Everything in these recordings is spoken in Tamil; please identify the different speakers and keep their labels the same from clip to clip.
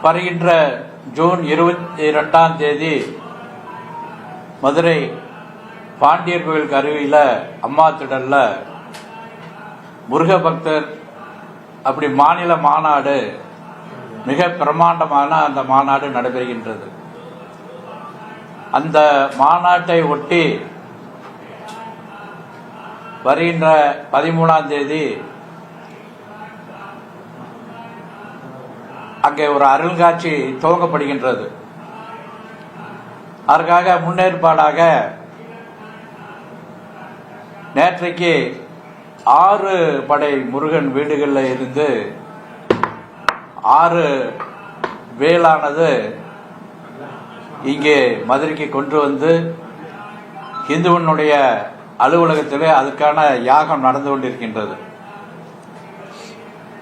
Speaker 1: வருகின்ற ஜூன் 22 மதுரை பாண்டியர் கோயில் அருவியில் அம்மா திடல்ல முருக பக்தர் அப்படி மாநில மாநாடு மிக பிரமாண்டமான அந்த மாநாடு நடைபெறுகின்றது. அந்த மாநாட்டை ஒட்டி வருகின்ற 13 அங்கே ஒரு அருள்காட்சி துவங்கப்படுகின்றது. அதற்காக முன்னேற்பாடாக நேற்றைக்கு 6 படை முருகன் வீடுகளில் இருந்து 6 வேலானது இங்கே மதுரைக்கு கொண்டு வந்து இந்துவனுடைய அலுவலகத்திலே அதுக்கான யாகம் நடந்து கொண்டிருக்கின்றது.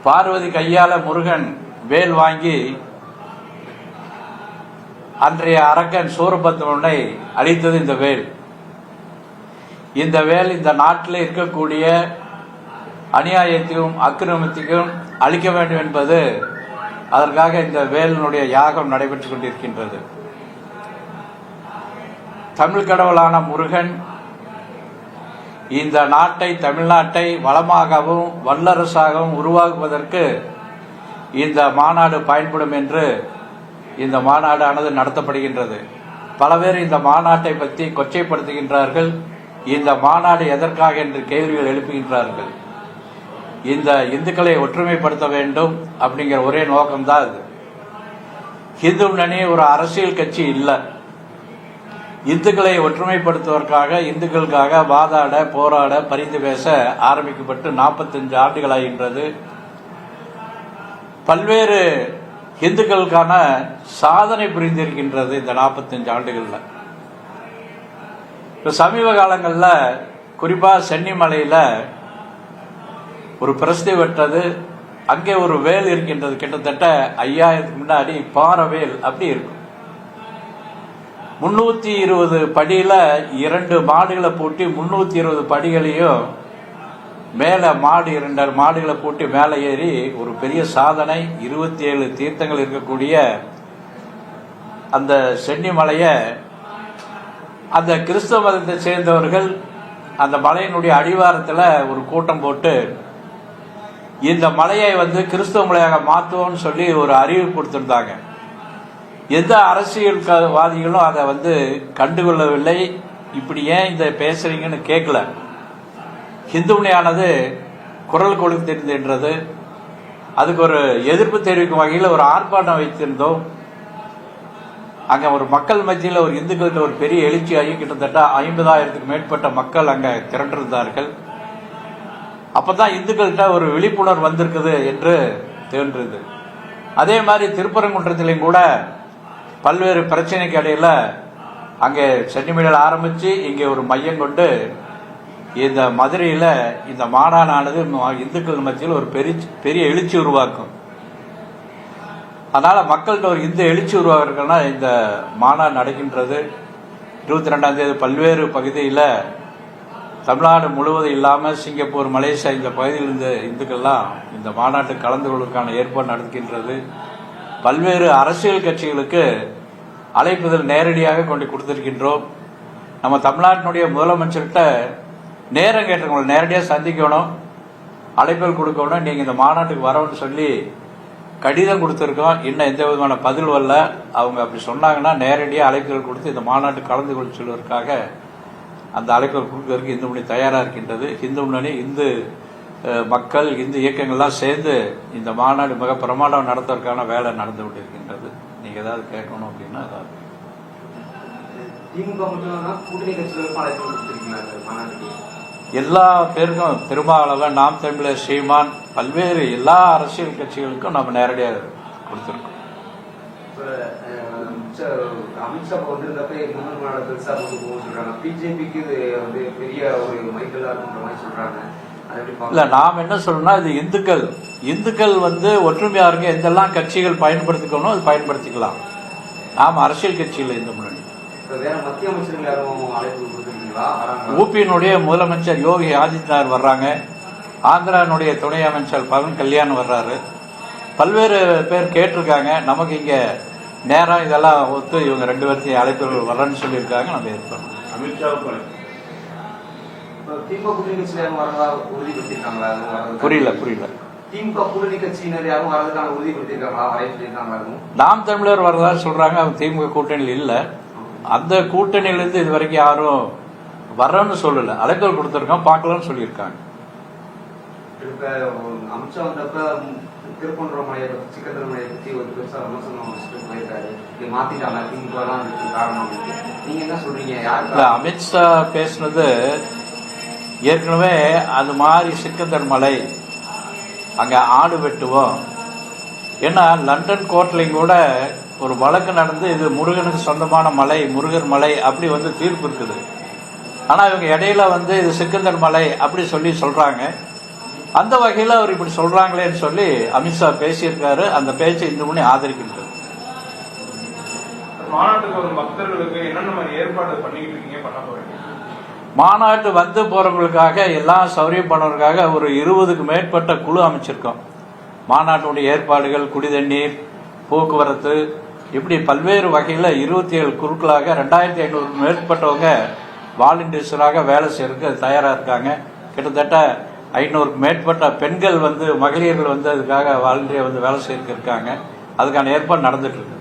Speaker 1: பார்வதி கையால முருகன் வேல் வாங்கி அன்றைய அரக்கன் சூரபத்மனை அழித்தது இந்த வேல். இந்த வேல் இந்த நாட்டில் இருக்கக்கூடிய அநியாயத்தையும் அக்கிரமத்தையும் அழிக்க வேண்டும் என்பது அதற்காக இந்த வேலினுடைய யாகம் நடைபெற்றுக் கொண்டிருக்கின்றது. தமிழ் கடவுளான முருகன் இந்த நாட்டை, தமிழ்நாட்டை வளமாகவும் வல்லரசாகவும் உருவாக்குவதற்கு இந்த மாநாடு பயன்படும் என்று இந்த மாநாடானது நடத்தப்படுகின்றது. பல பேர் இந்த மாநாட்டை பற்றி கொச்சைப்படுத்துகின்றார்கள். இந்த மாநாடு எதற்காக என்று கேள்விகள் எழுப்புகின்றார்கள். இந்த இந்துக்களை ஒற்றுமைப்படுத்த வேண்டும் அப்படிங்கிற ஒரே நோக்கம்தான் இது. இந்து முன்னணி ஒரு அரசியல் கட்சி இல்லை. இந்துக்களை ஒற்றுமைப்படுத்துவதற்காக, இந்துக்களுக்காக வாதாட, போராட, பரிந்து பேச ஆரம்பிக்கப்பட்டு 45 ஆண்டுகள் ஆகின்றது. பல்வேறு இந்துக்களுக்கான சாதனை புரிந்திருக்கின்றது இந்த 45 ஆண்டுகள்ல. இப்போ சமீப காலங்களில் குறிப்பாக சென்னிமலையில் ஒரு பிரசித்தி பெற்றது. அங்கே ஒரு வேல் இருக்கின்றது. கிட்டத்தட்ட 5000க்கு முன்னாடி பாறை வேல் அப்படி இருக்கும். 320 படியில 2 மாடுகளை பூட்டி 320 படிகளையும் மேலே மாடு 2 மாடுகளை பூட்டி மேலே ஏறி ஒரு பெரிய சாதனை. 27 தீர்த்தங்கள் இருக்கக்கூடிய அந்த சென்னிமலையை அந்த கிறிஸ்தவ மதத்தை சேர்ந்தவர்கள் அந்த மலையினுடைய அடிவாரத்தில் ஒரு கூட்டம் போட்டு இந்த மலையை கிறிஸ்தவ மலையாக மாற்றுவோம்னு சொல்லி ஒரு அறிவிப்பு கொடுத்திருந்தாங்க. எந்த அரசியல்வாதிகளும் அதை கண்டுகொள்ளவில்லை. இப்படி ஏன் இந்த பேசுறீங்கன்னு கேட்கல. ஹிந்துமணியானது குரல் கொடுத்திருந்தது. அதுக்கு ஒரு எதிர்ப்பு தெரிவிக்கும் வகையில் ஒரு ஆர்ப்பாட்டம் வைத்திருந்தோம். அங்கே ஒரு மக்கள் மத்தியில் ஒரு இந்துக்கள்கிட்ட ஒரு பெரிய எழுச்சியாகி கிட்டத்தட்ட 50,000க்கு மேற்பட்ட மக்கள் அங்கே திரண்டிருந்தார்கள். அப்பதான் இந்துக்கள்கிட்ட ஒரு விழிப்புணர்வு வந்திருக்குது என்று தோன்றுது. அதே மாதிரி திருப்பரங்குன்றத்திலையும் கூட பல்வேறு பிரச்சனைக்கு இடையில அங்கே சென்னிமலையில் ஆரம்பிச்சு இங்கே ஒரு மையம் கொண்டு இந்த மதுரையில் இந்த மாநாடானது இந்துக்கள் மத்தியில் ஒரு பெரிய எழுச்சி உருவாக்கும். அதனால மக்கள்கிட்ட ஒரு இந்து எழுச்சி உருவாக்குறதுனா இந்த மாநாடு நடக்கின்றது. 22 பல்வேறு பகுதியில் தமிழ்நாடு முழுவதும் இல்லாமல் சிங்கப்பூர், மலேசியா இந்த பகுதியில் இருந்த இந்துக்கள்லாம் இந்த மாநாட்டுக்கு கலந்து கொள்வதற்கான ஏற்பாடு நடக்கின்றது. பல்வேறு அரசியல் கட்சிகளுக்கு அழைப்புதல் நேரடியாக கொண்டு கொடுத்திருக்கின்றோம். நம்ம தமிழ்நாட்டினுடைய முதலமைச்சர்கிட்ட நேரம் கேட்டிருக்கோம், நேரடியாக சந்திக்கணும், அழைப்புகள் கொடுக்கணும், நீங்கள் இந்த மாநாட்டுக்கு வரணும்னு சொல்லி கடிதம் கொடுத்துருக்கோம். இன்னும் எந்த விதமான பதில் வரல. அவங்க அப்படி சொன்னாங்கன்னா நேரடியாக அழைப்புகள் கொடுத்து இந்த மாநாட்டுக்கு கலந்து கொள்ள சொல்வதற்காக அந்த அழைப்புகள் கொடுக்கறதுக்கு இந்து முன்னணி தயாராக இருக்கின்றது. இந்து முன்னணி, இந்து மக்கள், இந்து இயக்கங்கள்லாம் சேர்ந்து இந்த மாநாடு மிக பிரமாண்டம் நடத்துவதற்கான வேலை நடந்து கொண்டிருக்கின்றது. நீங்க ஏதாவது கேட்கணும் அப்படின்னா அதாவது எல்லா பேருக்கும் திருமாவளவன், நாம் தமிழர், சீமான், பல்வேறு எல்லா அரசியல் கட்சிகளுக்கும் நம்ம நேரடியாக கொடுத்துருக்கோம்.
Speaker 2: அமித்ஷா வந்திருந்தப்ப முன்னாள் மாநாடு பெருசா போக சொல்றாங்க. பிஜேபிக்கு இது பெரிய ஒரு மைக்கெல்லாம் இருக்குன்ற மாதிரி சொல்றாங்க.
Speaker 1: இல்ல, நாம் என்ன சொல்லணும்னா இது இந்துக்கள் ஒற்றுமையா இருக்க எந்தெல்லாம் கட்சிகள் பயன்படுத்திக்கணும் அது பயன்படுத்திக்கலாம். நாம் அரசியல் கட்சியில் இந்த முன்னணி.
Speaker 2: வேற மத்திய அமைச்சர்கள் யாரும் அழைப்பு கொடுத்துருக்கீங்களா?
Speaker 1: ஊபியினுடைய முதலமைச்சர் யோகி ஆதித்யநாத் வர்றாங்க. ஆந்திரானுடைய துணை அமைச்சர் பவன் கல்யாண் வர்றாரு. பல்வேறு பேர் கேட்டிருக்காங்க. நமக்கு இங்கே நேரம் இதெல்லாம் ஒத்து இவங்க 2 பேர்த்தையும் அழைப்புகள் வரேன்னு சொல்லியிருக்காங்க. நம்ம ஏற்போம்.
Speaker 3: அமித்ஷாவுக்கு
Speaker 2: திமுக கூட்டணி கட்சியில யாரும் வரதா உறுதிப்படுத்திருக்காங்களா?
Speaker 1: புரியல.
Speaker 2: திமுக கூட்டணி கட்சியினர் யாரும் வரதுக்கான உறுதிப்படுத்திருக்காங்களா? வரையறுத்திருக்காங்களா?
Speaker 1: நாம் தமிழர் வரதா சொல்றாங்க. அவங்க திமுக கூட்டணியில் இல்லை. அந்த கூட்டணியிலிருந்து இது வரைக்கும் யாரும் வரன்னு சொல்லல. அழைப்புகள் கொடுத்துருக்கோம், பார்க்கலாம்னு சொல்லியிருக்காங்க.
Speaker 2: அமித்ஷா வந்தப்ப திருப்பூர்மலையை பற்றி சிக்கந்தரமலையை பற்றி ஒரு பெருசாக விமர்சனம் வச்சுட்டு போயிருக்காரு. இது மாத்திட்டாங்க திமுக தான் அதுக்கு காரணம். நீங்க என்ன சொல்றீங்க? யாருக்கு
Speaker 1: அமித்ஷா பேசுனது ஏற்கனவே அது மாதிரி சிக்கந்தர் மலை அங்கே ஆடு வெட்டுவோம். ஏன்னா லண்டன் கோர்ட்லையும் கூட ஒரு வழக்கு நடந்து இது முருகனுக்கு சொந்தமான மலை, முருகர் மலை அப்படி வந்து தீர்ப்பு இருக்குது. ஆனால் இவங்க இடையில வந்து இது சிக்கந்தர் மலை அப்படி சொல்றாங்க. அந்த வகையில் அவர் இப்படி சொல்றாங்களேன்னு சொல்லி அமித்ஷா பேசியிருக்காரு. அந்த பேச்சை இந்த முன்னே ஆதரிக்கின்றது.
Speaker 3: மாநாட்டுக்கு வரும் பக்தர்களுக்கு என்னென்ன மாதிரி ஏற்பாடு பண்ணிக்கிட்டு இருக்கீங்க, பண்ண போறீங்க?
Speaker 1: மாநாட்டு வந்து போறவங்களுக்காக எல்லாம் சௌரியம் பண்ணுறதுக்காக ஒரு 20க்கு மேற்பட்ட குழு அமைச்சிருக்கோம். மாநாட்டுடைய ஏற்பாடுகள், குடிதண்ணீர், போக்குவரத்து, இப்படி பல்வேறு வகையில் 27 குழுக்களாக 2500 மேற்பட்டவங்க வாலண்டியர்ஸராக வேலை செய்யறதுக்கு தயாராக இருக்காங்க. கிட்டத்தட்ட 500க்கு மேற்பட்ட பெண்கள் வந்து மகளிர்கள் வந்து அதுக்காக வாலண்டியர் வந்து வேலை செய்யறதுக்கு இருக்காங்க. அதுக்கான ஏற்பாடு நடந்துட்டு இருக்கு.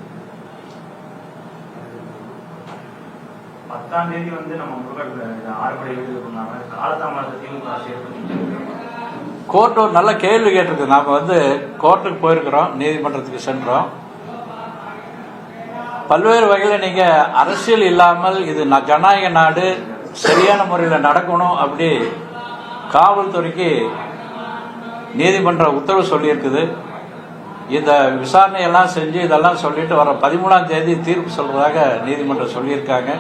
Speaker 4: 10ஆம் தேதி வந்து நம்ம முருகர் 6 படை வீடு பண்ணாங்க. காலதாமதத்தை திமுக
Speaker 1: கோர்ட் ஒரு நல்ல கேள்வி கேட்டிருக்கு. நாம வந்து கோர்ட்டுக்கு போயிருக்கிறோம், நீதிமன்றத்துக்கு சென்றோம். பல்வேறு வகையில் நீங்க அரசியல் இல்லாமல் இது ஜனநாயக நாடு, சரியான முறையில் நடக்கணும் அப்படி காவல்துறைக்கு நீதிமன்ற உத்தரவு சொல்லியிருக்குது. இந்த விசாரணையெல்லாம் செஞ்சு இதெல்லாம் சொல்லிட்டு வர 13ஆம் தேதி தீர்ப்பு சொல்றதாக நீதிமன்றம் சொல்லியிருக்காங்க.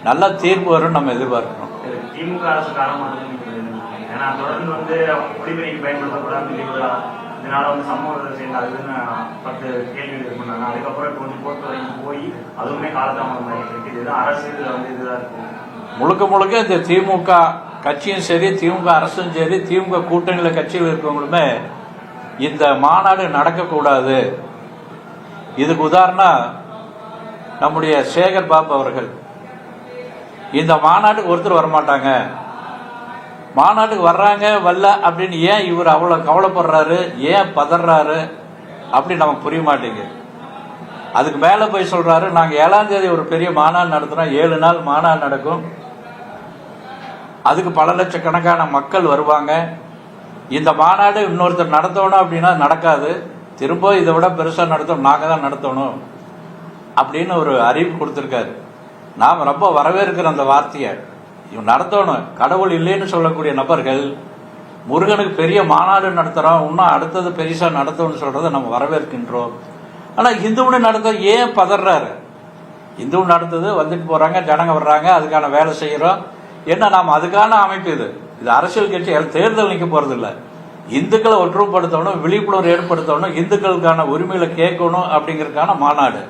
Speaker 1: நல்ல தீர்ப்பு வரும் நம்ம எதிர்பார்க்கிறோம்.
Speaker 4: திமுக அரசு காரணமாக ஏன்னா தொடர்ந்து வந்து குடிநீருக்கு பயன்படுத்தக்கூடாது, இதனால வந்து சமூகத்தை சேர்ந்து அதுன்னு 10 கேள்விகள் இது பண்ணாங்க. அதுக்கப்புறம் இப்போ வந்து கோர்ட் வரைக்கும் போய் அதுவுமே காலதாமதம் ஆகிட்டு இதுதான் அரசியல் வந்து இதுதான் இருக்கும்.
Speaker 1: முழுக்க இந்த திமுக கட்சியும் சரி, திமுக அரசும் சரி, திமுக கூட்டணியில கட்சியில் இருக்கவங்களுமே இந்த மாநாடு நடக்கக்கூடாது. இதுக்கு உதாரணம் நம்முடைய சேகர் பாபு அவர்கள். இந்த மாநாட்டுக்கு ஒருத்தர் வரமாட்டாங்க, மாநாட்டுக்கு வர்றாங்க வரல அப்படின்னு ஏன் இவர் அவ்வளவு கவலைப்படுறாரு, ஏன் பதறாரு அப்படி நமக்கு புரிய மாட்டேங்குது. அதுக்கு மேல போய் சொல்றாரு, நாங்க 7ஆம் தேதி ஒரு பெரிய மாநாடு நடத்துறோம், 7 நாள் மாநாடு நடக்கும், அதுக்கு பல லட்சக்கணக்கான மக்கள் வருவாங்க, இந்த மாநாடு இன்னொருத்தர் நடத்தணும் அப்படின்னா நடக்காது, திரும்ப இதை விட பெருசா நடத்தணும், நாங்க தான் நடத்தணும் அப்படின்னு ஒரு அறிவிப்பு கொடுத்திருக்காரு. நாம் ரொம்ப வரவேற்கிற அந்த வார்த்தையை. இவன் நடத்தணும், கடவுள் இல்லைன்னு சொல்லக்கூடிய நபர்கள் முருகனுக்கு பெரிய மாநாடு நடத்துறோம், இன்னும் அடுத்தது பெருசா நடத்தணும்னு சொல்றதை நம்ம வரவேற்கின்றோம். ஆனா இந்துவுன்னு நடத்த ஏன் பதறாரு? இந்து நடத்துது, வந்துட்டு போறாங்க, ஜனங்க வர்றாங்க, அதுக்கான வேலை செய்யறோம். என்ன நாம் அதுக்கான அமைப்பு இது அரசியல் கட்சி தேர்தல் நிக்க போறது இல்ல. இந்துக்களை ஒற்றுமைப்படுத்தணும், விழிப்புணர்வு ஏற்படுத்தணும், இந்துக்களுக்கான உரிமைகளை கேட்கணும் அப்படிங்கறதுக்கான மாநாடு.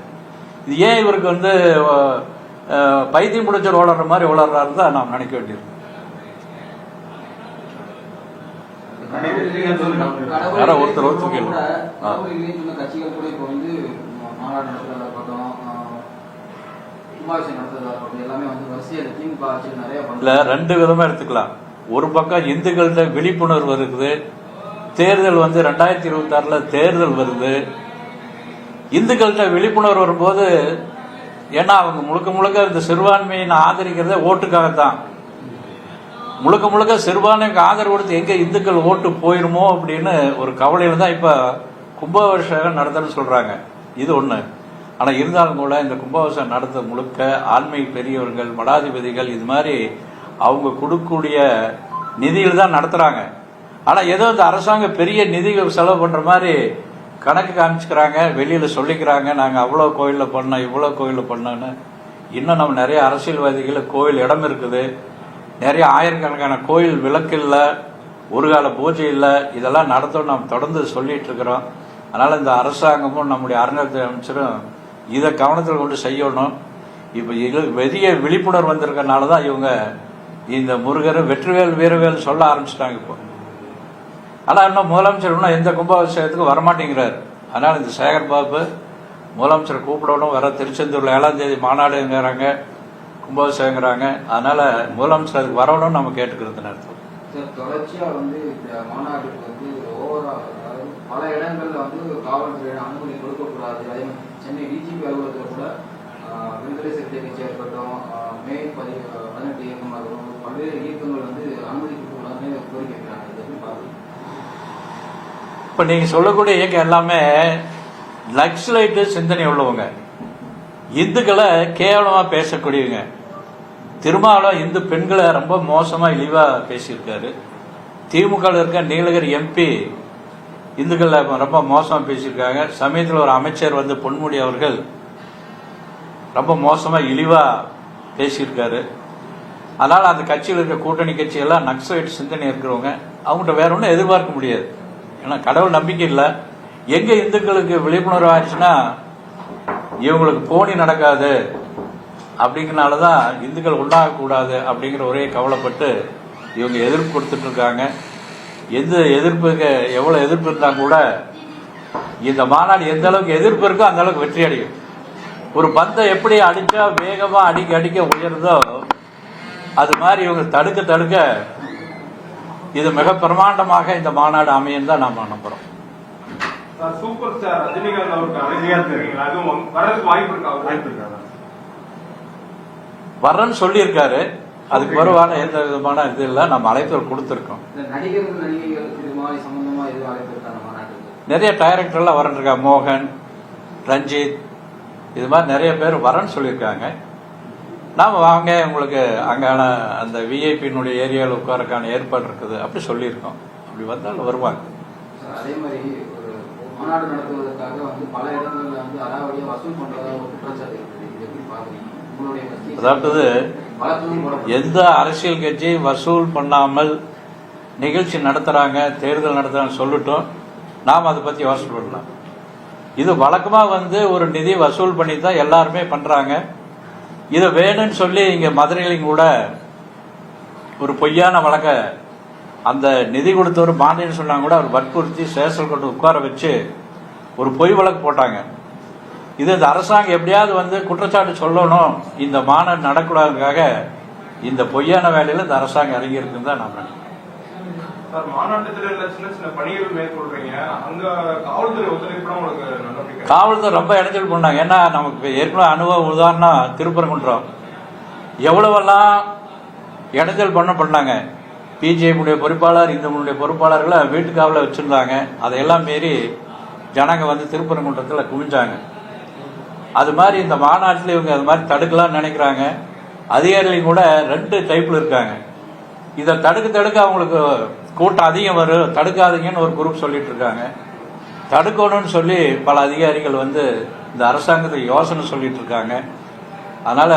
Speaker 1: இது ஏன் இவருக்கு வந்து பைத்தியம் முடிச்சர் ஓடுற மாதிரி ஓடுறாரு தான் நாம் நினைக்க வேண்டியது. யாரோ ஒருத்தர்
Speaker 5: கட்சிகள் கூட இப்போ வந்து மாநாடு நடத்துறதா இருக்கட்டும், கும்பாபிஷேகம் நடத்துறதா இருக்கட்டும், எல்லாமே வந்து வரிசையில் திமுக ஆட்சியில் நிறைய
Speaker 1: இல்ல, 2 விதமா எடுத்துக்கலாம். ஒரு பக்கம் இந்துக்கள்கிட்ட விழிப்புணர்வு இருக்குது, தேர்தல் வந்து 2026 தேர்தல் வருது. இந்துக்கள்கிட்ட விழிப்புணர்வு வரும்போது, ஏன்னா அவங்க முழுக்க இந்த சிறுபான்மையை ஆதரிக்கிறதே ஓட்டுக்காகத்தான். முழுக்க சிறுபான்மைக்கு ஆதரவு கொடுத்து எங்க இந்துக்கள் ஓட்டு போயிருமோ அப்படின்னு ஒரு கவலையில தான் இப்ப கும்பாபிஷேகம் நடத்துன்னு சொல்றாங்க. இது ஒண்ணு. ஆனா இருந்தாலும் கூட இந்த கும்பாபிஷேகம் நடத்த முழுக்க ஆன்மீக பெரியவர்கள், மடாதிபதிகள், இது மாதிரி அவங்க கொடுக்கக்கூடிய நிதியில் தான் நடத்துறாங்க. ஆனா ஏதோ இந்த அரசாங்கம் பெரிய நிதிகள் செலவு பண்ற மாதிரி கணக்கு காமிச்சுக்கிறாங்க, வெளியில சொல்லிக்கிறாங்க, நாங்க அவ்வளவு கோயில்ல பண்ணோம், இவ்வளவு கோயில்ல பண்ணோன்னு. இன்னும் நம்ம நிறைய அரசியல்வாதிகள் கோயில் இடம் இருக்குது, நிறைய ஆயிரக்கணக்கான கோயில் விளக்கு இல்லை, ஒரு கால பூஜை இல்லை, இதெல்லாம் நடத்தணும் நாம் தொடர்ந்து சொல்லிட்டு இருக்கிறோம். அதனால இந்த அரசாங்கமும் நம்முடைய அறநிலையத்துறை அமைச்சரும் இதை கவனத்தில் கொண்டு செய்யணும். இப்ப பெரிய விழிப்புணர்வு வந்திருக்கனால தான் இவங்க இந்த முருகர் வெற்றிவேல் வீரவேல் சொல்ல ஆரம்பிச்சிட்டாங்க இப்போ. ஆனா இன்னும் முதலமைச்சர் இன்னும் எந்த கும்பாபிஷேகத்துக்கு வரமாட்டேங்கிறார். அதனால் இந்த சேகர் பாபு முதலமைச்சரை கூப்பிடணும், வர திருச்செந்தூரில் 7ஆம் தேதி மாநாடுங்கிறாங்க, கும்பாபிஷேகங்கிறாங்க. அதனால் முதலமைச்சர் அதுக்கு வரணும்னு நம்ம கேட்டுக்கிறது நேரத்தில்.
Speaker 5: சார், தொடர்ச்சியாக வந்து இந்த மாநாட்டுக்கு வந்து ஓவரால் அதாவது பல இடங்களில் வந்து காவல்துறையின அனுமதி கொடுக்கக்கூடாது. அதே மாதிரி சென்னை டிஜிபி அலுவலகத்தில் கூட விடுதலை சிறுத்தை கட்சியாக இருக்கட்டும், மே 18 இயக்கமாக இருக்கட்டும், பல்வேறு இயக்கங்கள் வந்து அனுமதி கொடுக்கக்கூடாதுன்னு கோரிக்கை வைக்கிறாங்க. இது எப்படி பார்க்குறீங்க?
Speaker 1: இப்போ நீங்கள் சொல்லக்கூடிய இயக்கம் எல்லாமே நக்சலைட்டு சிந்தனை உள்ளவங்க, இந்துக்களை கேவலமாக பேசக்கூடியவங்க. திருமாவளவன் இந்து பெண்களை ரொம்ப மோசமாக இழிவாக பேசியிருக்காரு. திமுகவில் இருக்க நீலகிரி எம்பி இந்துக்களை ரொம்ப மோசமாக பேசியிருக்காங்க. சமயத்தில் ஒரு அமைச்சர் வந்து பொன்முடி அவர்கள் ரொம்ப மோசமாக இழிவாக பேசியிருக்காரு. அதனால் அந்த கட்சியில் இருக்க கூட்டணி கட்சியெல்லாம் நக்சலைட் சிந்தனை இருக்கிறவங்க, அவங்கள்ட்ட வேற ஒன்றும் எதிர்பார்க்க முடியாது. ஏன்னா கடவுள் நம்பிக்கை இல்லை. எங்கே இந்துக்களுக்கு விழிப்புணர்வு ஆயிடுச்சுன்னா இவங்களுக்கு போனி நடக்காது அப்படிங்கிறனால தான் இந்துக்கள் உண்டாகக்கூடாது அப்படிங்கிற ஒரே கவலைப்பட்டு இவங்க எதிர்ப்பு கொடுத்துட்டு இருக்காங்க. எந்த எதிர்ப்புக்கு எவ்வளோ எதிர்ப்பு இருந்தால் கூட இந்த மாநாடு எந்த அளவுக்கு எதிர்ப்பு இருக்கோ அந்த அளவுக்கு வெற்றி அடையும். ஒரு பந்தை எப்படி அடித்தா வேகமாக அடிக்க அடிக்க உயருதோ அது மாதிரி இவங்க தடுக்க தடுக்க இது மிக பிரமாண்டமாக இந்த மாநாடு அமையும் தான் நாம் நம்புகிறோம்.
Speaker 3: சூப்பர் ஸ்டார் ரஜினிகாந்த் அவருக்கு அழைக்கிறீங்களா? அதுவும் வரதுக்கு வாய்ப்பு இருக்கா?
Speaker 1: வர்றன்னு சொல்லியிருக்காரு. அதுக்கு வருவான எந்த விதமான இது இல்லை. நம்ம அழைத்தல் கொடுத்துருக்கோம்.
Speaker 5: நடிகர்கள் நடிகைகள் இது மாதிரி சம்பந்தமாக எதுவும் அழைப்பு இருக்காங்க மாநாட்டுக்கு?
Speaker 1: நிறைய டைரக்டர்லாம் வரன்னு இருக்கா. மோகன், ரஞ்சித், இது மாதிரி நிறைய பேர் வரன்னு சொல்லியிருக்காங்க. நாம் வாங்க, உங்களுக்கு அங்கான அந்த விஐபியினுடைய ஏரியாவில் உட்காரக்கான ஏற்பாடு இருக்குது அப்படி சொல்லியிருக்கோம். அப்படி வந்தால் வருவாங்க.
Speaker 5: அதே மாதிரி ஒரு மாநாடு நடத்துவதற்காக வந்து பல இடங்களில் வந்து அடாவடியாக வசூல் பண்ணுறதா ஒரு குற்றச்சாட்டு இருக்குது. இது எப்படி பார்க்குறீங்க? உங்களுடைய கட்சி
Speaker 1: அதாவது
Speaker 5: வழக்கம் போட
Speaker 1: எந்த அரசியல் கட்சி வசூல் பண்ணாமல் நிகழ்ச்சி நடத்துகிறாங்க, தேர்தல் நடத்துகிறாங்க சொல்லட்டும், நாம் அதை பற்றி யோசனை பண்ணலாம். இது வழக்கமாக வந்து ஒரு நிதி வசூல் பண்ணி தான் எல்லாருமே பண்ணுறாங்க. இதை வேணும்னு சொல்லி இங்கே மதுரையிலையும் கூட ஒரு பொய்யான வழக்க அந்த நிதி கொடுத்தவர் பாண்டியன்னு சொன்னாங்க கூட அவர் வற்புறுத்தி சேசல் கொண்டு உட்கார வச்சு ஒரு பொய் வழக்கு போட்டாங்க. இது இந்த அரசாங்கம் எப்படியாவது வந்து குற்றச்சாட்டு சொல்லணும், இந்த மாநாடு நடக்கூடாதுக்காக இந்த பொய்யான வேலையில் இந்த அரசாங்கம் இறங்கியிருக்குன்னு தான் நான் நினைக்கிறேன்.
Speaker 3: சார், மாநாட்டத்தில் சின்ன சின்ன பணிகள் மேற்கொள்றீங்க, அங்க காவல்துறை ஒத்துழைப்பு உங்களுக்கு நடவடிக்கை?
Speaker 1: காவல்துறை ரொம்ப இடைஞ்சல் பண்ணாங்க. ஏன்னா நமக்கு ஏற்கனவே அனுபவம் உதாரணம் திருப்பரங்குன்றம் எவ்வளவெல்லாம் இடைஞ்சல் பண்ணாங்க. பிஜேபியுடைய பொறுப்பாளர், இந்துடைய பொறுப்பாளர்களை வீட்டுக்காவல வச்சிருந்தாங்க. அதையெல்லாம் மீறி ஜனங்க வந்து திருப்பரங்குன்றத்தில் குவிஞ்சாங்க. அது மாதிரி இந்த மாநாட்டில் இவங்க அது மாதிரி தடுக்கலாம்னு நினைக்கிறாங்க. அதிகாரிகள் கூட 2 டைப்பில் இருக்காங்க. இதை தடுக்க அவங்களுக்கு கூட்டம் அதிகம் வரும், தடுக்காதீங்கன்னு ஒரு குரூப் சொல்லிட்டு இருக்காங்க. தடுக்கணும்னு சொல்லி பல அதிகாரிகள் வந்து இந்த அரசாங்கத்துக்கு யோசனை சொல்லிட்டு இருக்காங்க. அதனால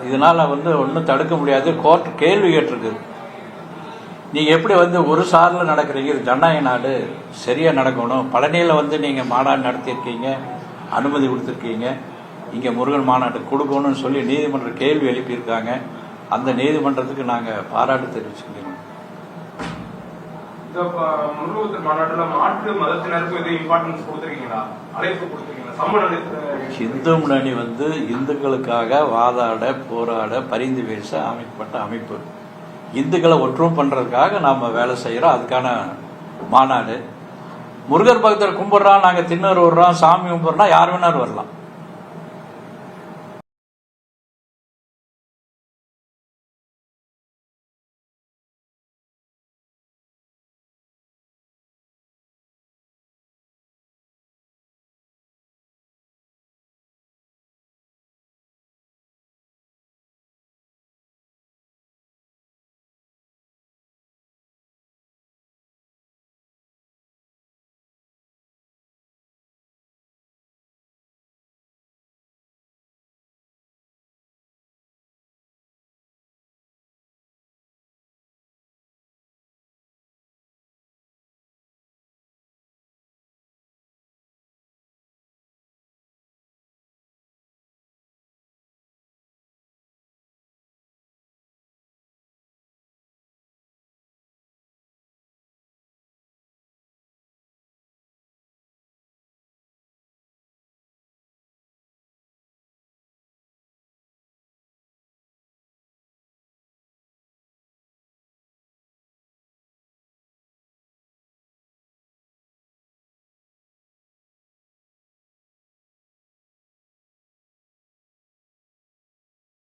Speaker 1: இதனால வந்து ஒன்றும் தடுக்க முடியாது. கோர்ட் கேள்வி கேட்டிருக்கு, நீங்க எப்படி வந்து ஒரு சார்ல நடக்கிறீங்க, இது ஜனநாயக நாடு, சரியா நடக்கணும். பழனியில் வந்து நீங்க மாநாடு நடத்தியிருக்கீங்க, அனுமதி கொடுத்துருக்கீங்க, இங்க முருகன் மாநாட்டு கொடுக்கணும்னு சொல்லி நீதிமன்ற கேள்வி எழுப்பியிருக்காங்க. அந்த நீதிமன்றத்துக்கு நாங்க பாராட்டு தெரிவிச்சுக்கிறோம்.
Speaker 3: இந்த முருகன் மாநாட்டுல மாற்று மதத்தினருக்கு இது இம்பார்ட்டன்ஸ் கொடுத்துருக்கீங்களா? அழைப்பு கொடுத்துருக்கீங்களா? சம்மன்
Speaker 1: இந்து முன்னணி வந்து இந்துக்களுக்காக வாதாட, போராட, பரிந்து பேச அமைக்கப்பட்ட அமைப்பு. இந்துக்களை ஒற்றுமை பண்றதுக்காக நாம வேலை செய்யறோம். அதுக்கான மாநாடு. முருகர் பக்தர் கும்பிடுறோம், நாங்க திண்ணூர் விடுறோம், சாமி கும்பிடுறோம், யார் வேணாலும் வரலாம்.